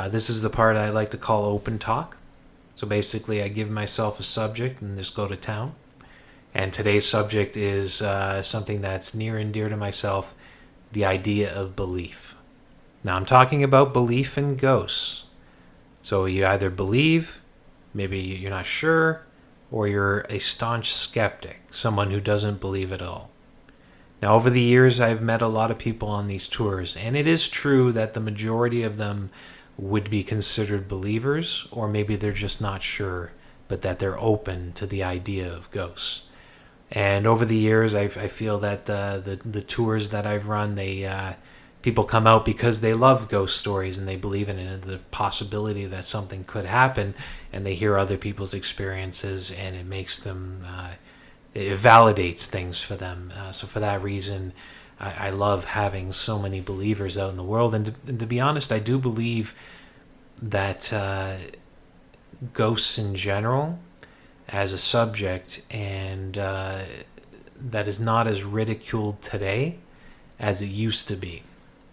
This is the part I like to call open talk. So basically, I give myself a subject and just go to town. And today's subject is something that's near and dear to myself, the idea of belief. Now, I'm talking about belief in ghosts. So you either believe, maybe you're not sure, or you're a staunch skeptic, someone who doesn't believe at all. Now, over the years, I've met a lot of people on these tours, and it is true that the majority of them would be considered believers, or maybe they're just not sure, but that they're open to the idea of ghosts. And over the years, I feel that the tours that I've run, people come out because they love ghost stories and they believe in it and the possibility that something could happen, and they hear other people's experiences, and it makes them, it validates things for them. So for that reason, I love having so many believers out in the world. And to be honest, I do believe that ghosts in general, as a subject, and that is not as ridiculed today as it used to be.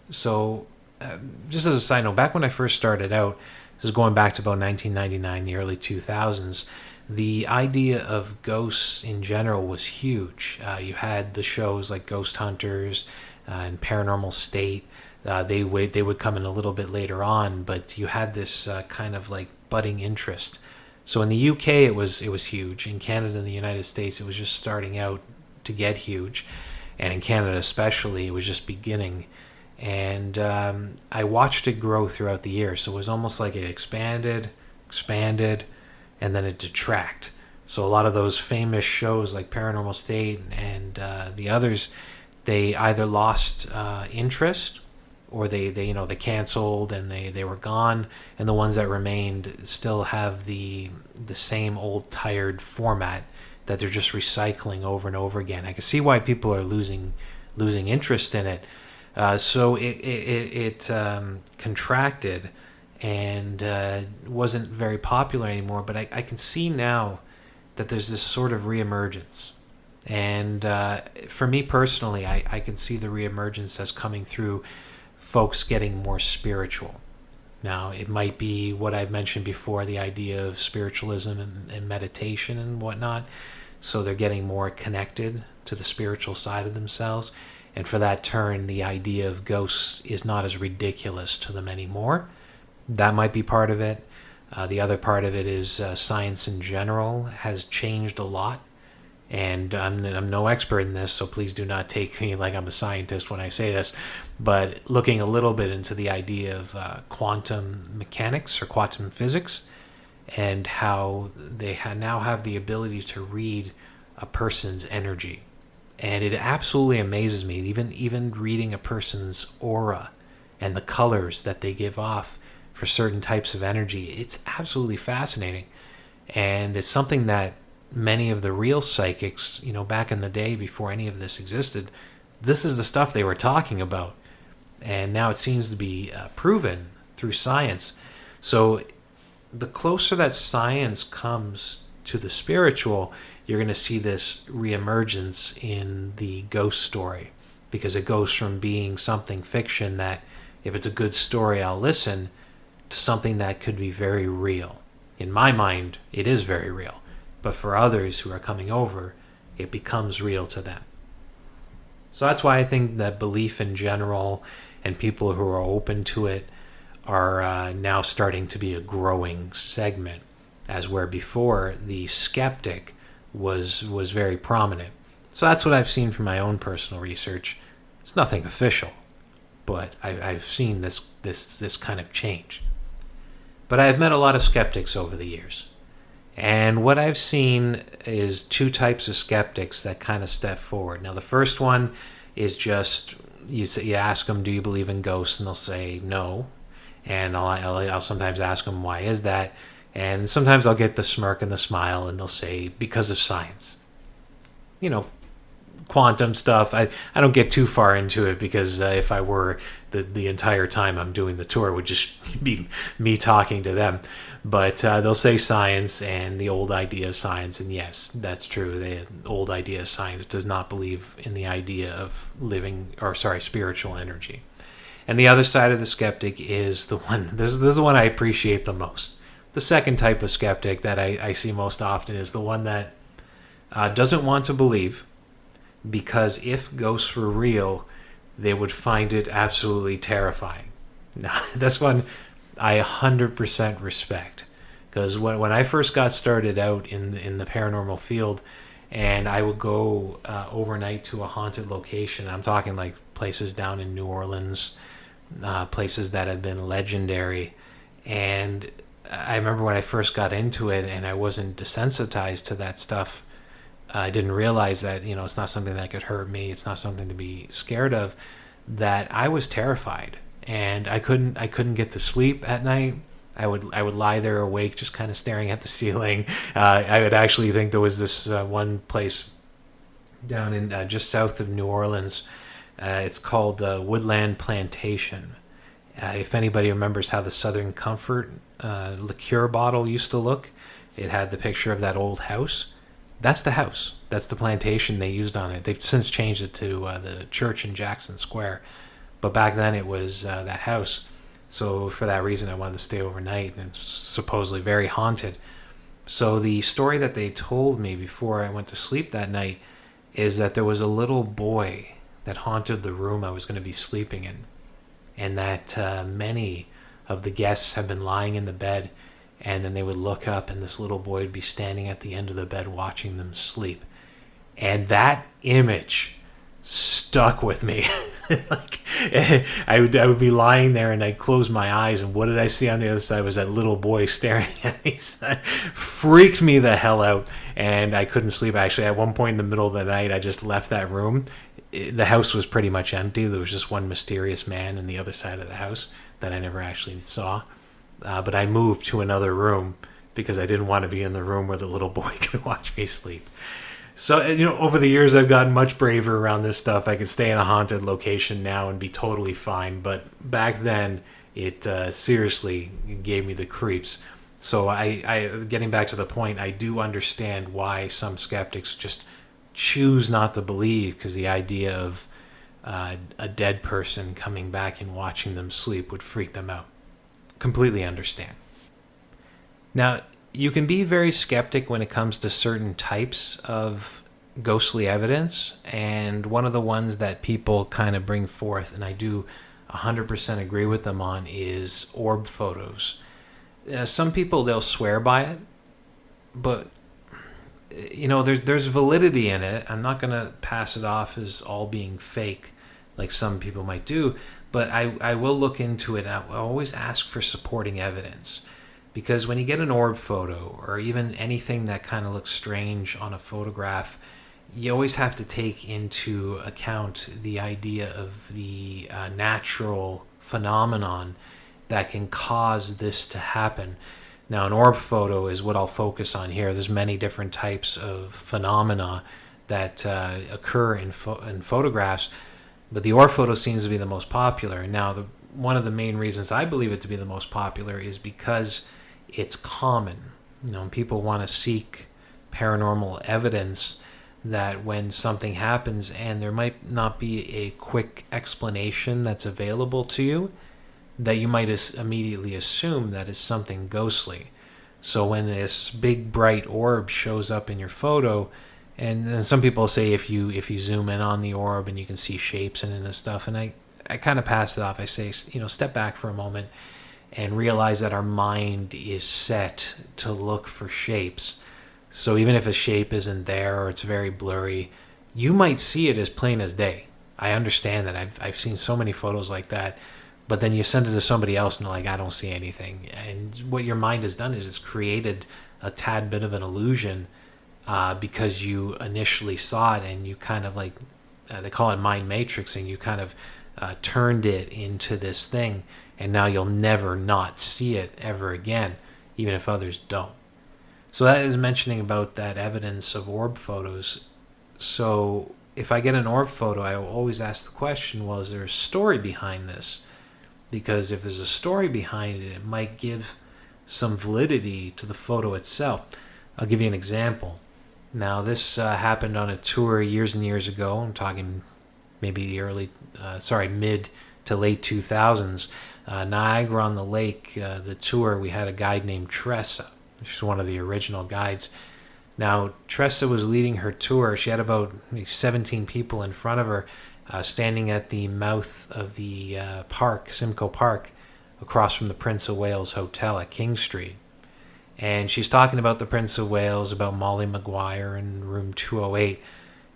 So, just as a side note, back when I first started out, this is going back to about 1999, the early 2000s, the idea of ghosts in general was huge. You had the shows like Ghost Hunters and Paranormal State. They would come in a little bit later on, but you had this kind of like budding interest. So in the UK, it was huge. In Canada and the United States, it was just starting out to get huge, and in Canada especially, it was just beginning. And I watched it grow throughout the years. So it was almost like it expanded, and then it detract. So a lot of those famous shows like Paranormal State and the others, they either lost interest, or they canceled and they were gone, and the ones that remained still have the same old tired format that they're just recycling over and over again. I can see why people are losing interest in it. So it contracted and wasn't very popular anymore. But I can see now that there's this sort of reemergence. And for me personally, I can see the reemergence as coming through folks getting more spiritual. Now, it might be what I've mentioned before, the idea of spiritualism and meditation and whatnot. So they're getting more connected to the spiritual side of themselves. And for that turn, the idea of ghosts is not as ridiculous to them anymore. That might be part of it. The other part of it is science in general has changed a lot. And I'm no expert in this, so please do not take me like I'm a scientist when I say this. But looking a little bit into the idea of quantum mechanics or quantum physics, and how they now have the ability to read a person's energy. And it absolutely amazes me, even reading a person's aura and the colors that they give off for certain types of energy. It's absolutely fascinating. And it's something that many of the real psychics, back in the day before any of this existed, this is the stuff they were talking about. And now it seems to be proven through science. So the closer that science comes to the spiritual, you're going to see this reemergence in the ghost story, because it goes from being something fiction that, if it's a good story, I'll listen, to something that could be very real. In my mind, it is very real. But for others who are coming over, it becomes real to them. So that's why I think that belief in general and people who are open to it are now starting to be a growing segment, as where before the skeptic was very prominent. So that's what I've seen from my own personal research. It's nothing official, but I've seen this kind of change. But I've met a lot of skeptics over the years. And what I've seen is two types of skeptics that kind of step forward. Now, the first one is just, you ask them, do you believe in ghosts? And they'll say no. And I'll sometimes ask them, why is that? And sometimes I'll get the smirk and the smile, and they'll say, because of science. Quantum stuff. I don't get too far into it, because if I were, the entire time I'm doing the tour would just be me talking to them. But they'll say science and the old idea of science, and yes, that's true. The old idea of science does not believe in the idea of spiritual energy. And the other side of the skeptic is the one, this is the one I appreciate the most. The second type of skeptic that I see most often is the one that doesn't want to believe, because if ghosts were real, they would find it absolutely terrifying. Now, this one I 100% respect, because when I first got started out in the paranormal field, and I would go overnight to a haunted location, I'm talking like places down in New Orleans, places that have been legendary, and I remember when I first got into it and I wasn't desensitized to that stuff, I didn't realize that, it's not something that could hurt me, it's not something to be scared of, that I was terrified. And I couldn't get to sleep at night. I would lie there awake, just kind of staring at the ceiling. I would actually think there was this one place down in just south of New Orleans. It's called Woodland Plantation. If anybody remembers how the Southern Comfort liqueur bottle used to look, it had the picture of that old house. That's the house. That's the plantation they used on it. They've since changed it to the church in Jackson Square. But back then it was that house. So for that reason, I wanted to stay overnight, and it's supposedly very haunted. So the story that they told me before I went to sleep that night is that there was a little boy that haunted the room I was going to be sleeping in, and that many of the guests have been lying in the bed, and then they would look up and this little boy would be standing at the end of the bed watching them sleep. And that image stuck with me. Like, I would be lying there and I'd close my eyes, and what did I see on the other side was that little boy staring at me. Freaked me the hell out, and I couldn't sleep. Actually, at one point in the middle of the night, I just left that room. The house was pretty much empty. There was just one mysterious man on the other side of the house that I never actually saw. But I moved to another room because I didn't want to be in the room where the little boy could watch me sleep. So, over the years, I've gotten much braver around this stuff. I could stay in a haunted location now and be totally fine. But back then, it seriously gave me the creeps. So, I getting back to the point, I do understand why some skeptics just choose not to believe, because the idea of a dead person coming back and watching them sleep would freak them out. Completely understand. Now, you can be very skeptic when it comes to certain types of ghostly evidence, and one of the ones that people kind of bring forth, and I do 100% agree with them on, is orb photos. Some people, they'll swear by it, but there's validity in it. I'm not going to pass it off as all being fake like some people might do, but I will look into it. I always ask for supporting evidence. Because when you get an orb photo, or even anything that kind of looks strange on a photograph, you always have to take into account the idea of the natural phenomenon that can cause this to happen. Now, an orb photo is what I'll focus on here. There's many different types of phenomena that occur in photographs, but the orb photo seems to be the most popular. Now, one of the main reasons I believe it to be the most popular is because it's common. People want to seek paranormal evidence, that when something happens and there might not be a quick explanation that's available to you, that you might immediately assume that it's something ghostly. So when this big bright orb shows up in your photo, and then some people say if you zoom in on the orb and you can see shapes in it and stuff, and I kind of pass it off. I say, step back for a moment and realize that our mind is set to look for shapes. So even if a shape isn't there or it's very blurry, you might see it as plain as day. I understand that. I've seen so many photos like that, but then you send it to somebody else and they're like, I don't see anything. And what your mind has done is it's created a tad bit of an illusion because you initially saw it, and you kind of like, they call it mind matrixing, you kind of turned it into this thing, and now you'll never not see it ever again, even if others don't. So that is mentioning about that evidence of orb photos. So if I get an orb photo, I will always ask the question, well, is there a story behind this? Because if there's a story behind it, it might give some validity to the photo itself. I'll give you an example. Now, this happened on a tour years and years ago. I'm talking maybe mid to late 2000s. Niagara on the Lake, the tour, we had a guide named Tressa. She's one of the original guides. Now, Tressa was leading her tour. She had about 17 people in front of her, standing at the mouth of the park, Simcoe Park, across from the Prince of Wales Hotel at King Street. And she's talking about the Prince of Wales, about Molly Maguire in room 208.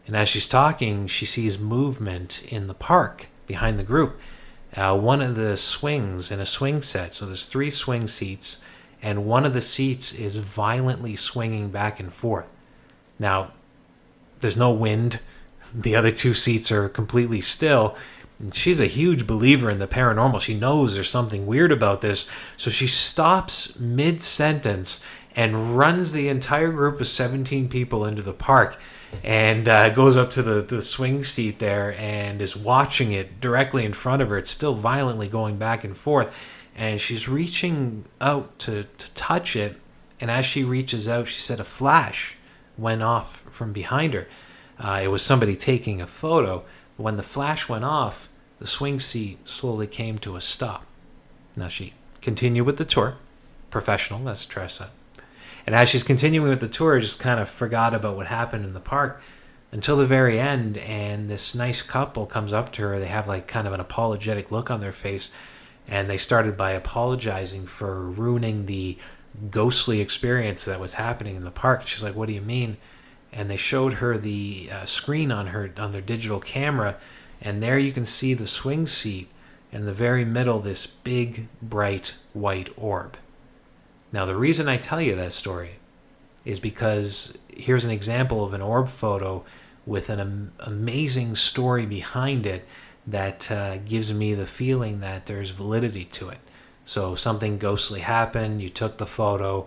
And as she's talking, she sees movement in the park behind the group. One of the swings in a swing set, so there's 3 swing seats, and one of the seats is violently swinging back and forth. Now, there's no wind. The other 2 seats are completely still. And she's a huge believer in the paranormal. She knows there's something weird about this. So she stops mid-sentence and runs the entire group of 17 people into the park and goes up to the swing seat there and is watching it directly in front of her. It's still violently going back and forth. And she's reaching out to touch it. And as she reaches out, she said a flash went off from behind her. It was somebody taking a photo. When the flash went off, the swing seat slowly came to a stop. Now she continued with the tour. Professional, that's Tressa. And as she's continuing with the tour, just kind of forgot about what happened in the park until the very end. And this nice couple comes up to her. They have like kind of an apologetic look on their face. And they started by apologizing for ruining the ghostly experience that was happening in the park. She's like, "What do you mean?" And they showed her the screen on their digital camera. And there you can see the swing seat. In the very middle, this big, bright, white orb. Now, the reason I tell you that story is because here's an example of an orb photo with an amazing story behind it that gives me the feeling that there's validity to it. So something ghostly happened, you took the photo,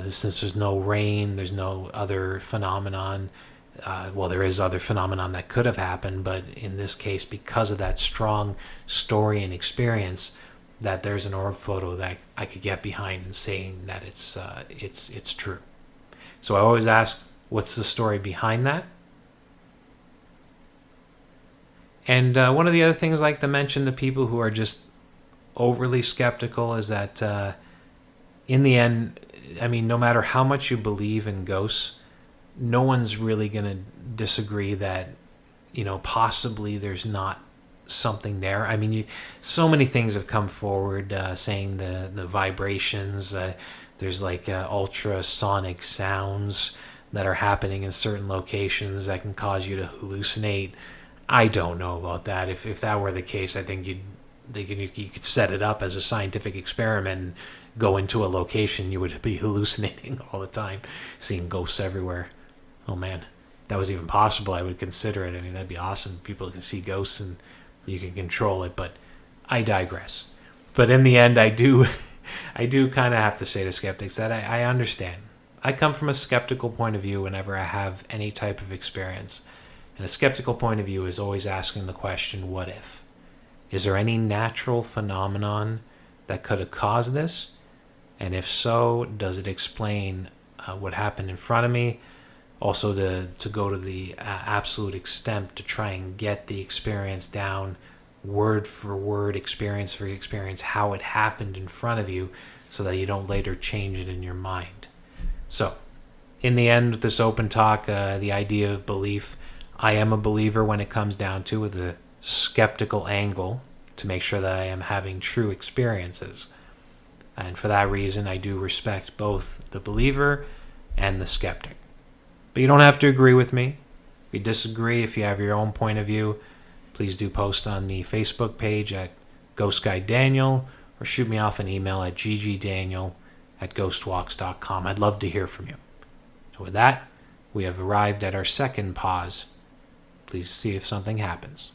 since there's no rain, there's no other phenomenon. Well, there is other phenomenon that could have happened, but in this case, because of that strong story and experience, that there's an orb photo that I could get behind and saying that it's true. So I always ask, what's the story behind that? And one of the other things I like to mention to people who are just overly skeptical is that in the end, I mean, no matter how much you believe in ghosts, no one's really going to disagree that, possibly there's not something there. I mean, so many things have come forward saying the vibrations, there's like ultrasonic sounds that are happening in certain locations that can cause you to hallucinate. I don't know about that. If that were the case, I think you could set it up as a scientific experiment and go into a location, you would be hallucinating all the time, seeing ghosts everywhere. Oh man, if that was even possible, I would consider it. I mean, that'd be awesome. People can see ghosts and you can control it, but I digress. But in the end, I do kind of have to say to skeptics that I understand. I come from a skeptical point of view whenever I have any type of experience. And a skeptical point of view is always asking the question, what if? Is there any natural phenomenon that could have caused this? And if so, does it explain what happened in front of me? Also, to go to the absolute extent to try and get the experience down, word for word, experience for experience, how it happened in front of you, so that you don't later change it in your mind. So, in the end, with this open talk, the idea of belief, I am a believer when it comes down to with a skeptical angle to make sure that I am having true experiences. And for that reason, I do respect both the believer and the skeptic. But you don't have to agree with me. If you disagree, if you have your own point of view, please do post on the Facebook page at Ghost Guide Daniel or shoot me off an email at ggdaniel@ghostwalks.com. I'd love to hear from you. So with that, we have arrived at our second pause. Please see if something happens.